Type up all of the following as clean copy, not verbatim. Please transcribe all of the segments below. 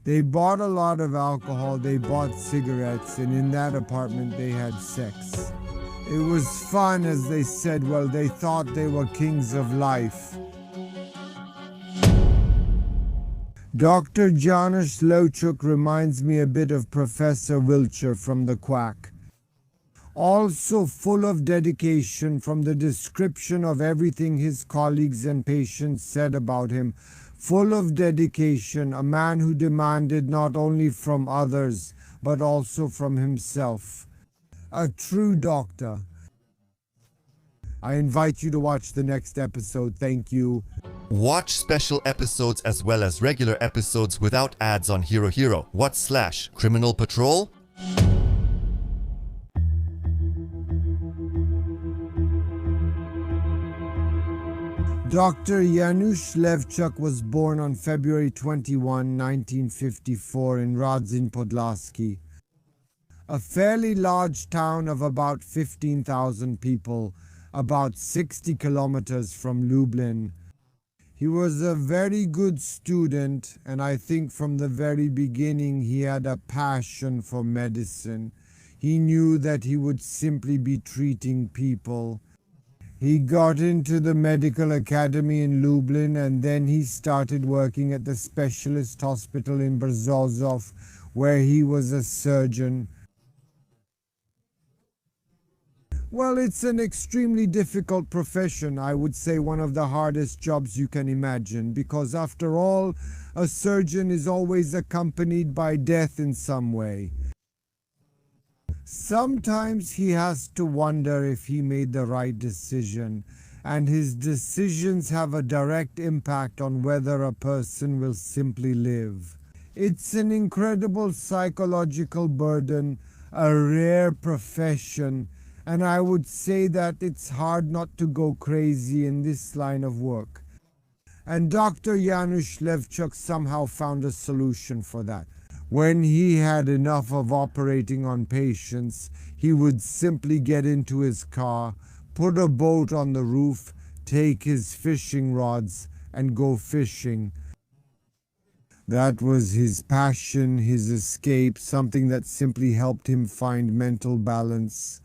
They bought a lot of alcohol, they bought cigarettes, and in that apartment they had sex. It was fun, as they said. Well, they thought they were kings of life. Dr. Janusz Lewczuk reminds me a bit of Professor Wiltshire from The Quack. Also full of dedication from the description of everything his colleagues and patients said about him. Full of dedication, a man who demanded not only from others, but also from himself. A true doctor. I invite you to watch the next episode. Thank you. Watch special episodes as well as regular episodes without ads on Hero Hero. Criminal Patrol? Dr. Janusz Lewczuk was born on February 21, 1954 in Radzin Podlaski, a fairly large town of about 15,000 people, about 60 kilometers from Lublin. He was a very good student, and I think from the very beginning he had a passion for medicine. He knew that he would simply be treating people. He got into the medical academy in Lublin, and then he started working at the specialist hospital in Brzozów, where he was a surgeon. Well, it's an extremely difficult profession. I would say one of the hardest jobs you can imagine, because after all, a surgeon is always accompanied by death in some way. Sometimes he has to wonder if he made the right decision, and his decisions have a direct impact on whether a person will simply live. It's an incredible psychological burden, a rare profession, and I would say that it's hard not to go crazy in this line of work. And Dr. Janusz Lewczuk somehow found a solution for that. When he had enough of operating on patients, he would simply get into his car, put a boat on the roof, take his fishing rods, and go fishing. That was his passion, his escape, something that simply helped him find mental balance.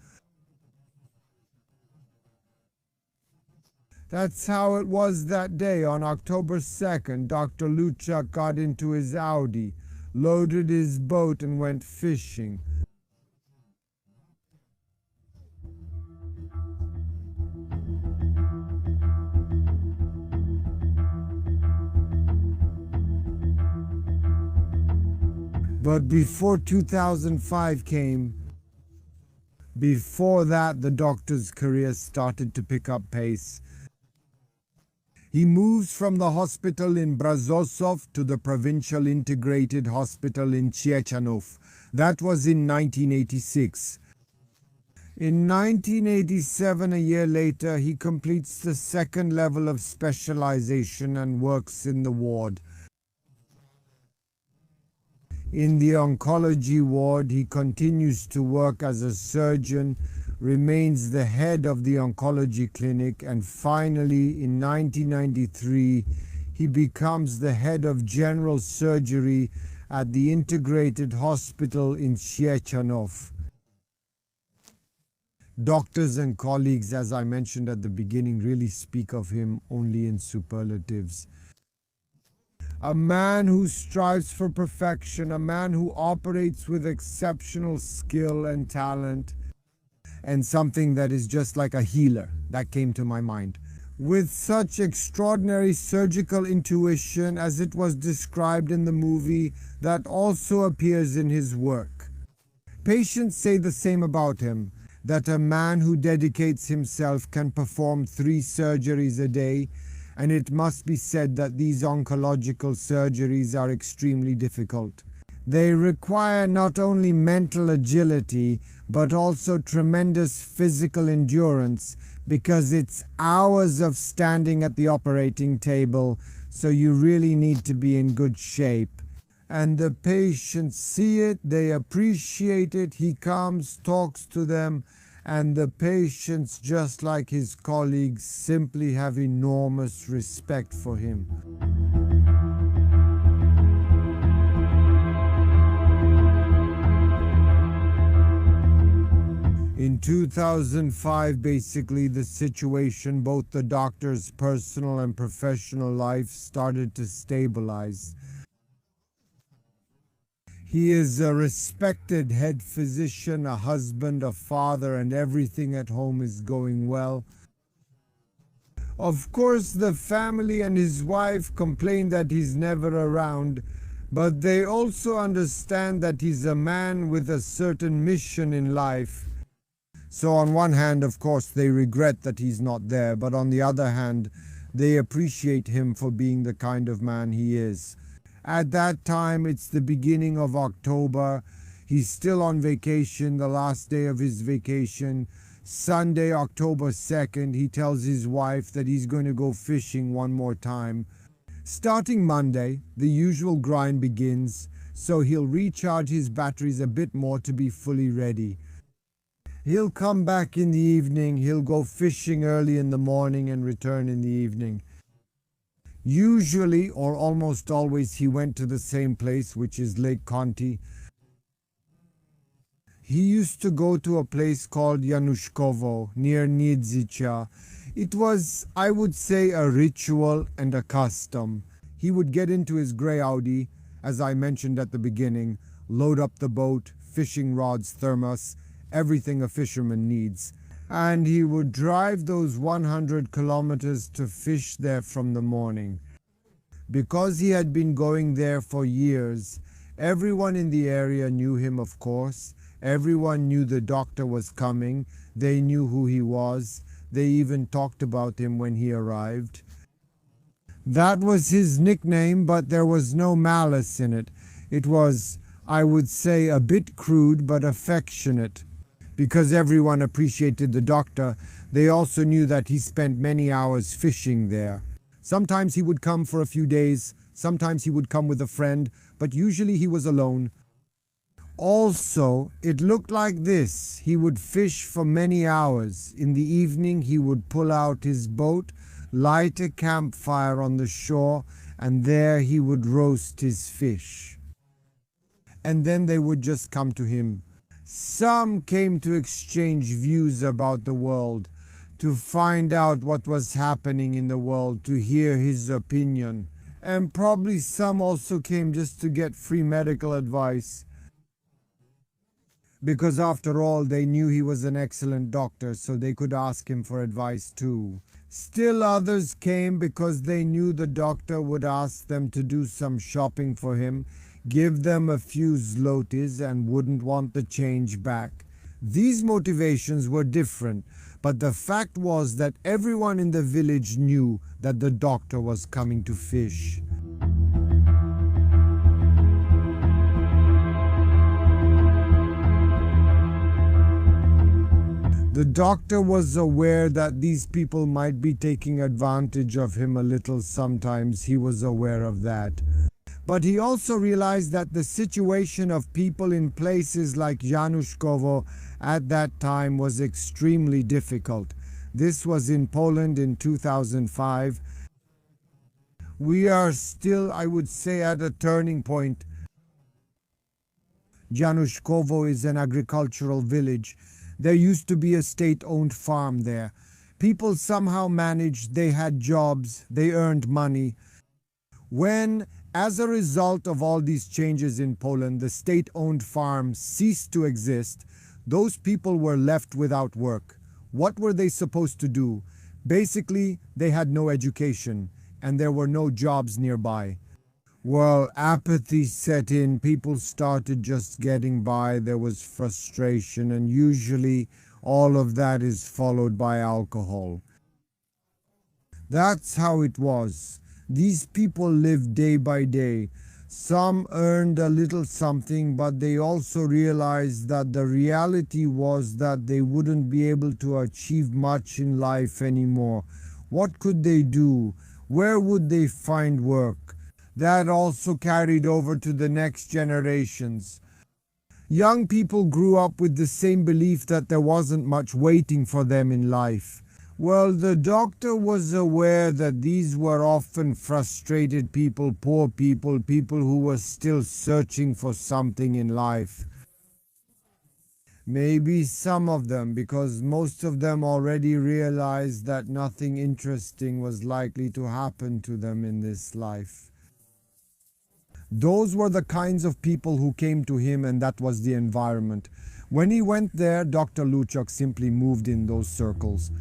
That's how it was that day. On October 2nd, Dr. Lewczuk got into his Audi, loaded his boat, and went fishing. But before 2005 came, before that, the doctor's career started to pick up pace. He moves from the hospital in Brzozów to the provincial integrated hospital in Ciechanów. That was in 1986. In 1987, a year later, he completes the second level of specialization and works in the ward. In the oncology ward, he continues to work as a surgeon, remains the head of the oncology clinic, and finally, in 1993, he becomes the head of general surgery at the integrated hospital in Ciechanów. Doctors and colleagues, as I mentioned at the beginning, really speak of him only in superlatives. A man who strives for perfection, a man who operates with exceptional skill and talent, and something that is just like a healer. That came to my mind. With such extraordinary surgical intuition as it was described in the movie that also appears in his work. Patients say the same about him, that a man who dedicates himself can perform 3 surgeries a day, and it must be said that these oncological surgeries are extremely difficult. They require not only mental agility, but also tremendous physical endurance, because it's hours of standing at the operating table, so you really need to be in good shape. And the patients see it, they appreciate it, he comes, talks to them, and the patients, just like his colleagues, simply have enormous respect for him. 2005, basically, the situation, both the doctor's personal and professional life, started to stabilize. He is a respected head physician, a husband, a father, and everything at home is going well. Of course, the family and his wife complain that he's never around, but they also understand that he's a man with a certain mission in life. So on one hand, of course, they regret that he's not there, but on the other hand, they appreciate him for being the kind of man he is. At that time, it's the beginning of October. He's still on vacation, the last day of his vacation. Sunday, October 2nd, he tells his wife that he's going to go fishing one more time. Starting Monday, the usual grind begins, so he'll recharge his batteries a bit more to be fully ready. He'll come back in the evening, he'll go fishing early in the morning and return in the evening. Usually, or almost always, he went to the same place, which is Lake Conty. He used to go to a place called Januszkowo, near Niedzicza. It was, I would say, a ritual and a custom. He would get into his grey Audi, as I mentioned at the beginning, load up the boat, fishing rods, thermos, everything a fisherman needs, and he would drive those 100 kilometers to fish there from the morning. Because he had been going there for years, everyone in the area knew him, of course. Everyone knew the doctor was coming. They knew who he was. They even talked about him when he arrived. That was his nickname, but there was no malice in it. It was, I would say, a bit crude but affectionate. Because everyone appreciated the doctor, they also knew that he spent many hours fishing there. Sometimes he would come for a few days, sometimes he would come with a friend, but usually he was alone. Also, it looked like this. He would fish for many hours. In the evening, he would pull out his boat, light a campfire on the shore, and there he would roast his fish. And then they would just come to him. Some came to exchange views about the world, to find out what was happening in the world, to hear his opinion. And probably some also came just to get free medical advice. Because after all, they knew he was an excellent doctor, so they could ask him for advice too. Still others came because they knew the doctor would ask them to do some shopping for him, give them a few zlotys, and wouldn't want the change back. These motivations were different, but the fact was that everyone in the village knew that the doctor was coming to fish. The doctor was aware that these people might be taking advantage of him a little sometimes. He was aware of that. But he also realized that the situation of people in places like Januszkowo at that time was extremely difficult. This was in Poland in 2005. We are still, I would say, at a turning point. Januszkowo is an agricultural village. There used to be a state-owned farm there. People somehow managed, they had jobs, they earned money. When, as a result of all these changes in Poland, the state-owned farm ceased to exist, those people were left without work. What were they supposed to do? Basically, they had no education, and there were no jobs nearby. Well, apathy set in, people started just getting by, there was frustration, and usually all of that is followed by alcohol. That's how it was. These people lived day by day. Some earned a little something, but they also realized that the reality was that they wouldn't be able to achieve much in life anymore. What could they do? Where would they find work? That also carried over to the next generations. Young people grew up with the same belief that there wasn't much waiting for them in life. Well, the doctor was aware that these were often frustrated people, poor people, people who were still searching for something in life. Maybe some of them, because most of them already realized that nothing interesting was likely to happen to them in this life. Those were the kinds of people who came to him, and that was the environment. When he went there, Dr. Lewczuk simply moved in those circles.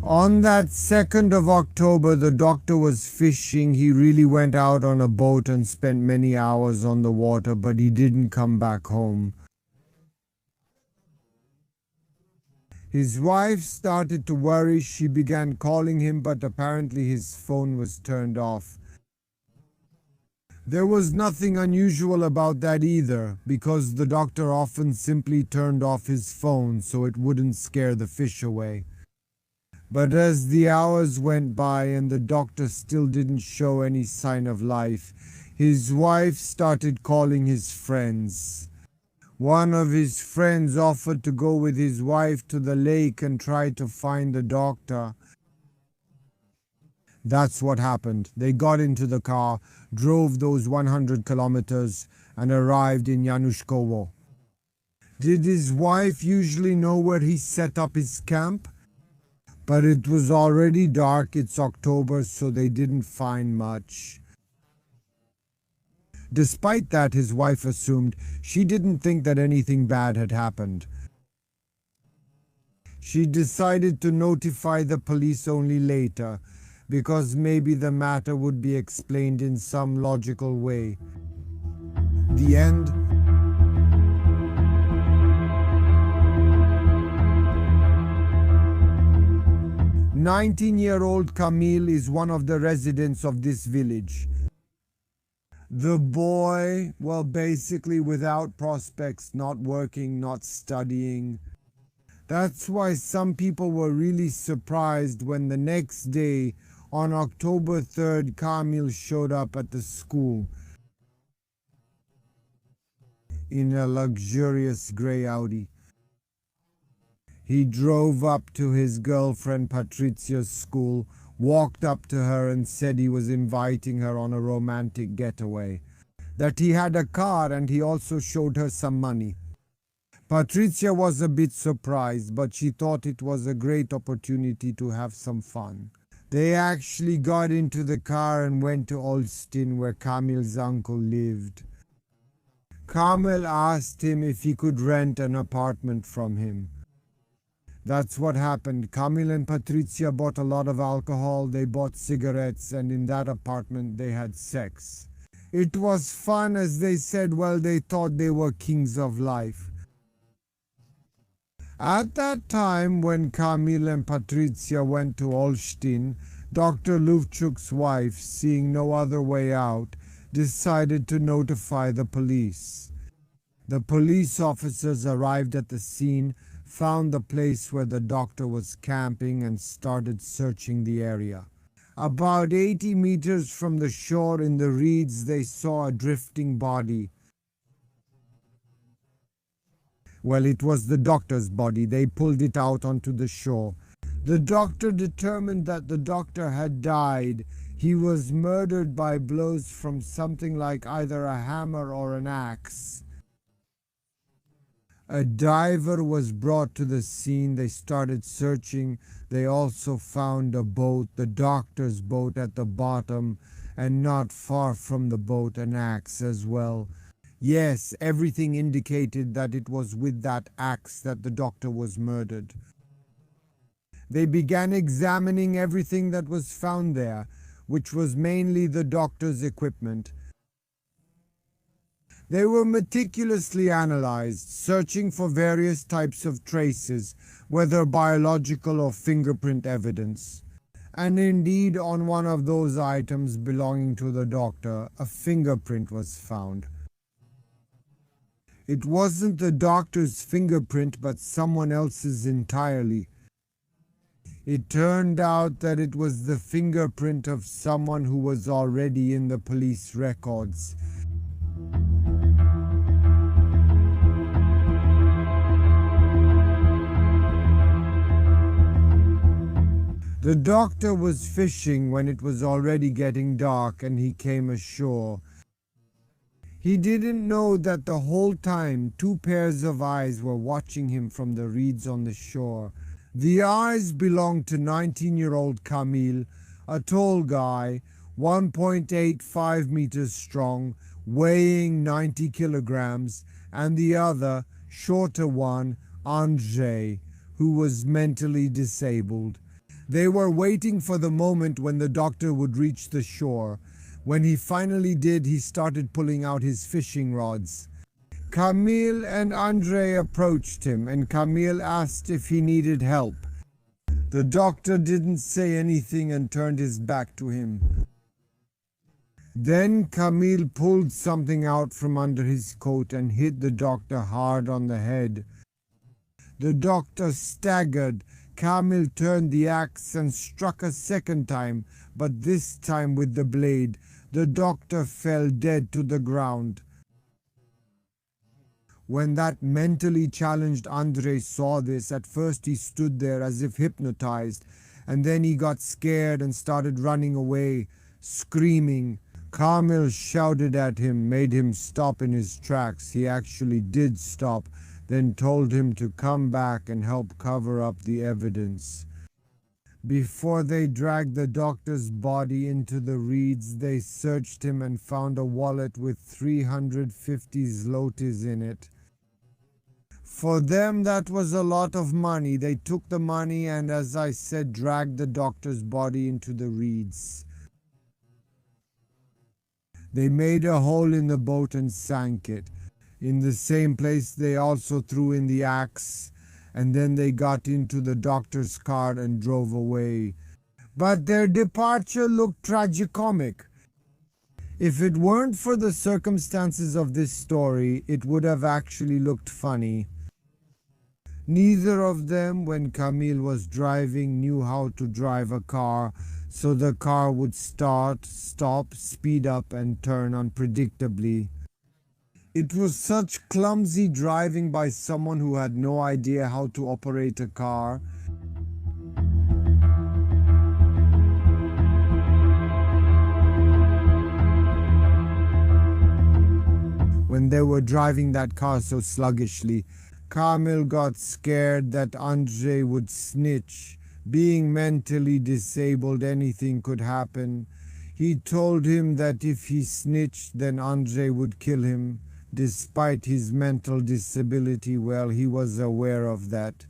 On that 2nd of October, the doctor was fishing. He really went out on a boat and spent many hours on the water, but he didn't come back home. His wife started to worry. She began calling him, but apparently his phone was turned off. There was nothing unusual about that either, because the doctor often simply turned off his phone so it wouldn't scare the fish away. But as the hours went by and the doctor still didn't show any sign of life, his wife started calling his friends. One of his friends offered to go with his wife to the lake and try to find the doctor. That's what happened. They got into the car, drove those 100 kilometers, and arrived in Januszkowo. Did his wife usually know where he set up his camp? But it was already dark. It's October, so they didn't find much. Despite that, his wife assumed she didn't think that anything bad had happened. She decided to notify the police only later, because maybe the matter would be explained in some logical way. The end. "19-year-old Kamil is one of the residents of this village. The boy, well, basically without prospects, not working, not studying. That's why some people were really surprised when the next day, on October 3rd, Kamil showed up at the school in a luxurious grey Audi. He drove up to his girlfriend Patrycia's school, walked up to her and said he was inviting her on a romantic getaway, that he had a car, and he also showed her some money. Patrycja was a bit surprised, but she thought it was a great opportunity to have some fun. They actually got into the car and went to Olsztyn, where Kamil's uncle lived. Kamil asked him if he could rent an apartment from him. That's what happened. Kamil and Patrycja bought a lot of alcohol, they bought cigarettes, and in that apartment they had sex. It was fun, as they said. Well, they thought they were kings of life. At that time, when Kamil and Patrycja went to Olsztyn, Dr. Lewczuk's wife, seeing no other way out, decided to notify the police. The police officers arrived at the scene, found the place where the doctor was camping, and started searching the area. About 80 meters from the shore in the reeds, they saw a drifting body. Well, it was the doctor's body. They pulled it out onto the shore. The doctor determined that the doctor had died. He was murdered by blows from something like either a hammer or an axe. A diver was brought to the scene. They started searching. They also found a boat, the doctor's boat, at the bottom, and not far from the boat an axe as well. Yes, everything indicated that it was with that axe that the doctor was murdered. They began examining everything that was found there, which was mainly the doctor's equipment. They were meticulously analyzed, searching for various types of traces, whether biological or fingerprint evidence. And indeed, on one of those items belonging to the doctor, a fingerprint was found. It wasn't the doctor's fingerprint, but someone else's entirely. It turned out that it was the fingerprint of someone who was already in the police records. The doctor was fishing when it was already getting dark and he came ashore. He didn't know that the whole time 2 pairs of eyes were watching him from the reeds on the shore. The eyes belonged to 19-year-old Kamil, a tall guy, 1.85 meters strong, weighing 90 kilograms, and the other, shorter one, Andrzej, who was mentally disabled. They were waiting for the moment when the doctor would reach the shore. When he finally did, he started pulling out his fishing rods. Kamil and Andrzej approached him, and Kamil asked if he needed help. The doctor didn't say anything and turned his back to him. Then Kamil pulled something out from under his coat and hit the doctor hard on the head. The doctor staggered. Kamil turned the axe and struck a second time, but this time with the blade. The doctor fell dead to the ground. When that mentally challenged Andrzej saw this, at first he stood there as if hypnotized, and then he got scared and started running away, screaming. Kamil shouted at him, made him stop in his tracks. He actually did stop, then told him to come back and help cover up the evidence. Before they dragged the doctor's body into the reeds, they searched him and found a wallet with 350 zlotys in it. For them, that was a lot of money. They took the money and, as I said, dragged the doctor's body into the reeds. They made a hole in the boat and sank it. In the same place, they also threw in the axe, and then they got into the doctor's car and drove away. But their departure looked tragicomic. If it weren't for the circumstances of this story, it would have actually looked funny. Neither of them, when Kamil was driving, knew how to drive a car, so the car would start, stop, speed up, and turn unpredictably. It was such clumsy driving by someone who had no idea how to operate a car. When they were driving that car so sluggishly, Kamil got scared that Andrzej would snitch. Being mentally disabled, anything could happen. He told him that if he snitched, then Andrzej would kill him. Despite his mental disability, well, he was aware of that.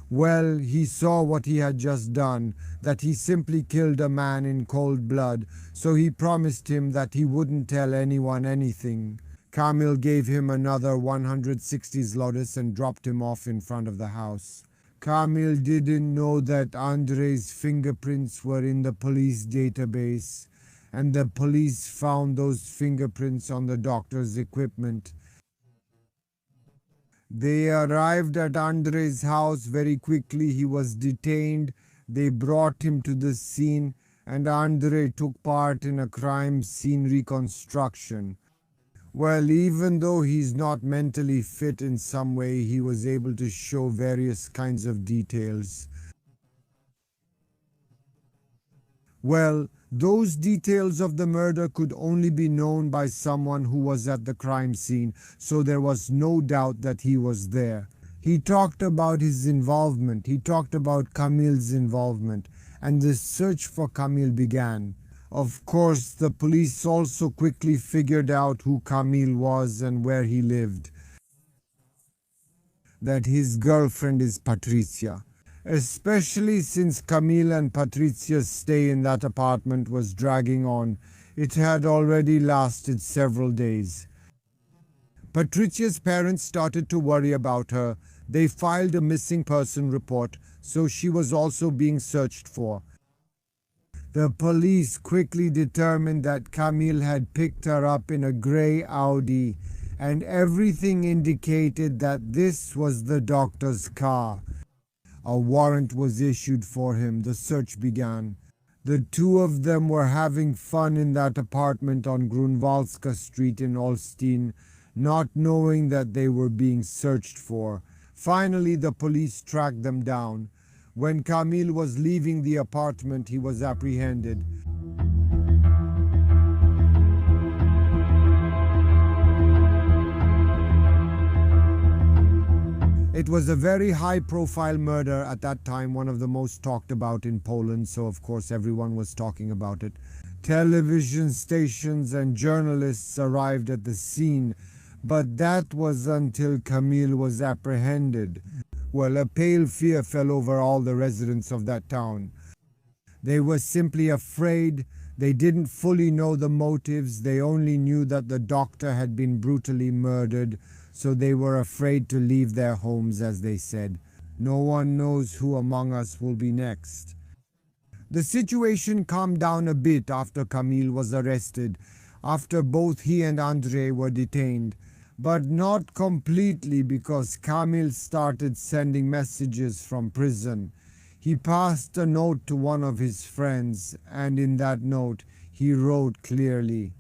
Well, he saw what he had just done, that he simply killed a man in cold blood, so he promised him that he wouldn't tell anyone anything. Kamil gave him another 160 zlotys and dropped him off in front of the house. Kamil didn't know that Andrzej's fingerprints were in the police database, and the police found those fingerprints on the doctor's equipment. They arrived at Andrzej's house very quickly. He was detained. They brought him to the scene, and Andrzej took part in a crime scene reconstruction. Well, even though he's not mentally fit in some way, he was able to show various kinds of details. Well, those details of the murder could only be known by someone who was at the crime scene, so there was no doubt that he was there. He talked about his involvement. He talked about Kamil's involvement, and the search for Kamil began. Of course, the police also quickly figured out who Kamil was and where he lived. That his girlfriend is Patrycja. Especially since Kamil and Patrycia's stay in that apartment was dragging on. It had already lasted several days. Patrycia's parents started to worry about her. They filed a missing person report, so she was also being searched for. The police quickly determined that Kamil had picked her up in a grey Audi, and everything indicated that this was the doctor's car. A warrant was issued for him. The search began. The two of them were having fun in that apartment on Grunwaldzka Street in Olsztyn, not knowing that they were being searched for. Finally, the police tracked them down. When Kamil was leaving the apartment, he was apprehended. It was a very high-profile murder at that time, one of the most talked about in Poland, so of course everyone was talking about it. Television stations and journalists arrived at the scene, but that was until Kamil was apprehended. Well, a pale fear fell over all the residents of that town. They were simply afraid. They didn't fully know the motives. They only knew that the doctor had been brutally murdered, so they were afraid to leave their homes, as they said. No one knows who among us will be next. The situation calmed down a bit after Kamil was arrested, after both he and Andrzej were detained. But not completely, because Kamil started sending messages from prison. He passed a note to one of his friends, and in that note he wrote clearly.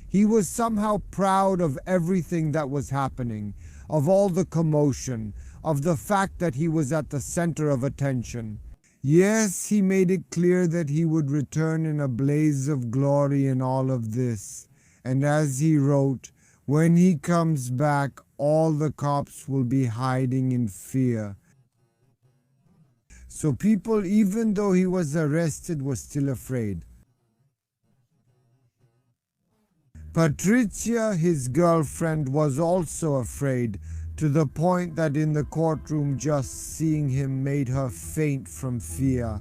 He was somehow proud of everything that was happening, of all the commotion, of the fact that he was at the center of attention. Yes, he made it clear that he would return in a blaze of glory in all of this. And as he wrote, when he comes back, all the cops will be hiding in fear. So people, even though he was arrested, were still afraid. Patrycja, his girlfriend, was also afraid, to the point that in the courtroom just seeing him made her faint from fear.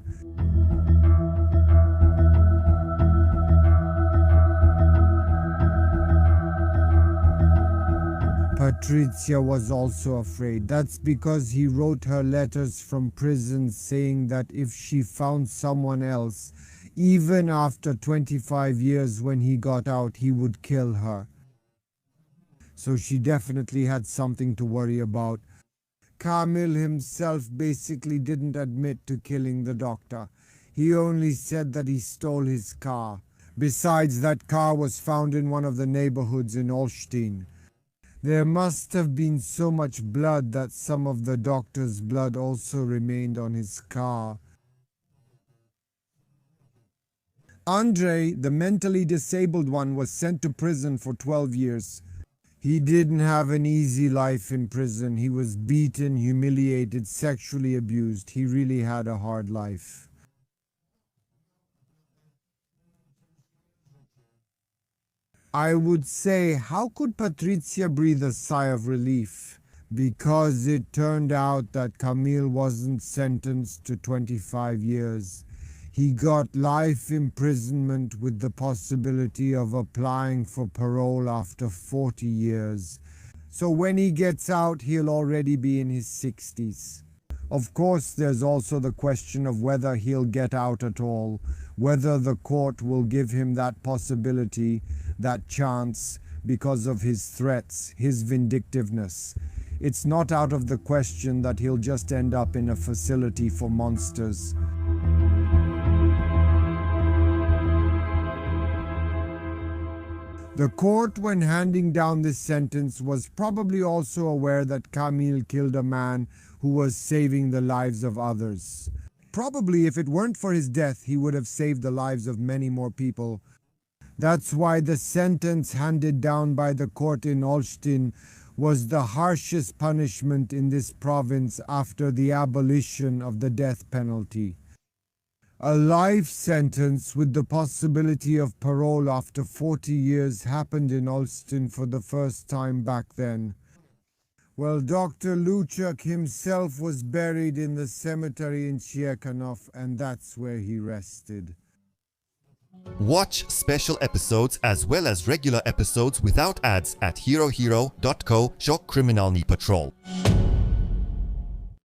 Patrycja was also afraid. That's because he wrote her letters from prison saying that if she found someone else, even after 25 years when he got out, he would kill her. So she definitely had something to worry about. Kamil himself basically didn't admit to killing the doctor. He only said that he stole his car. Besides, that car was found in one of the neighborhoods in Olsztyn. There must have been so much blood that some of the doctor's blood also remained on his car. Andrzej, the mentally disabled one, was sent to prison for 12 years. He didn't have an easy life in prison. He was beaten, humiliated, sexually abused. He really had a hard life. I would say, how could Patrycja breathe a sigh of relief? Because it turned out that Kamil wasn't sentenced to 25 years. He got life imprisonment with the possibility of applying for parole after 40 years. So when he gets out, he'll already be in his 60s. Of course, there's also the question of whether he'll get out at all, whether the court will give him that possibility, that chance, because of his threats, his vindictiveness. It's not out of the question that he'll just end up in a facility for monsters. The court, when handing down this sentence, was probably also aware that Kamil killed a man who was saving the lives of others. Probably if it weren't for his death, he would have saved the lives of many more people. That's why the sentence handed down by the court in Olsztyn was the harshest punishment in this province after the abolition of the death penalty. A life sentence with the possibility of parole after 40 years happened in Olsztyn for the first time back then. Well, Dr. Lewczuk himself was buried in the cemetery in Ciechanów, and that's where he rested. Watch special episodes as well as regular episodes without ads at herohero.co/Kryminalny Patrol.